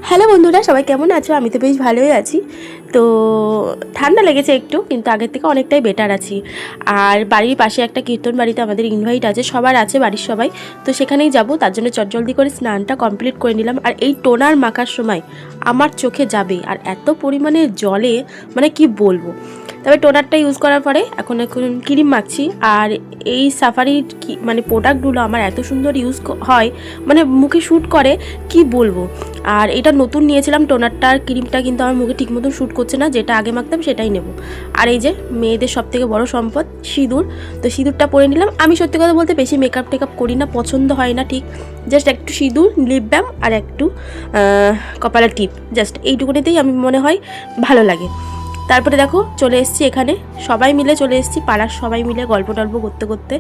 Hello বন্ধুরা, সবাই কেমন আছো? আমি তো বেশ ভালোই আছি। তো ঠান্ডা লেগেছে একটু, কিন্তু আগের থেকে অনেকটাই বেটার আছি। আর বাড়ির পাশে একটা কীর্তন বাড়িতে আমাদের ইনভাইট আছে, সবার আছে, বাড়ির সবাই। তো সেখানেই যাব, তার জন্য চটজলদি করে স্নানটা কমপ্লিট করে নিলাম। আর এই টোনার মাখার সময় আমার চোখে যাবে, আর এত পরিমাণে জলে মানে কি বলবো। তবে টোনারটা ইউজ করার পরে এখন ক্রিম মাখছি। আর এই সাফারির মানে প্রোডাক্টগুলো আমার এত সুন্দর ইউজ হয়, মানে মুখে শ্যুট করে কি বলবো। আর এটা নতুন নিয়েছিলাম টোনারটা, আর ক্রিমটা কিন্তু আমার মুখে ঠিক মতন শ্যুট করছে না, যেটা আগে মাখতাম সেটাই নেব। আর এই যে মেয়েদের সবথেকে বড় সম্পদ সিঁদুর, তো সিঁদুরটা পরে নিলাম। আমি সত্যি কথা বলতে বেশি মেকআপ টেকআপ করি না, পছন্দ হয় না ঠিক। জাস্ট একটু সিঁদুর, লিপ বাম আর একটু কপালের টিপ, জাস্ট এইটুকুনিতেই আমি মনে হয় ভালো লাগে। তারপরে দেখো চলে এসেছি এখানে, সবাই মিলে চলে এসেছি, পাড়ার সবাই মিলে গল্প টল্প করতে করতে।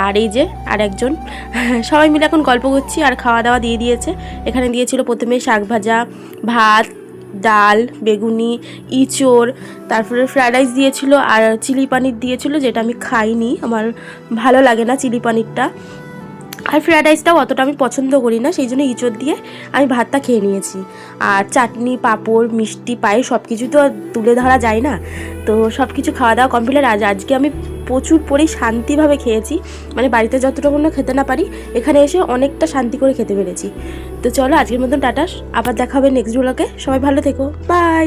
আর এই যে আর একজন, সবাই মিলে এখন গল্প করছি। আর খাওয়া দাওয়া দিয়ে দিয়েছে। এখানে দিয়েছিল প্রথমে শাক ভাজা, ভাত, ডাল, বেগুনি, ইঁচড়, তারপরে ফ্রায়েড রাইস দিয়েছিল, আর চিলি পানির দিয়েছিল, যেটা আমি খাইনি, আমার ভালো লাগে না চিলি পানিরটা। আর ফ্রায়েড রাইসটাও অতটা আমি পছন্দ করি না, সেই জন্য ইঁচড় দিয়ে আমি ভাতটা খেয়ে নিয়েছি। আর চাটনি, পাঁপড়, মিষ্টি, পায়ে সব কিছু তো তুলে ধরা যায় না। তো সব কিছু খাওয়া দাওয়া কমপ্লিট। আর আজকে আমি প্রচুর শান্তিভাবে খেয়েছি, মানে বাড়িতে যতটুকু না খেতে না পারি, এখানে এসে অনেকটা শান্তি করে খেতে পেরেছি। তো চলো আজকের মতন টাটা, আবার দেখা হবে নেক্সট ব্লগে। সবাই ভালো থেকো, বাই।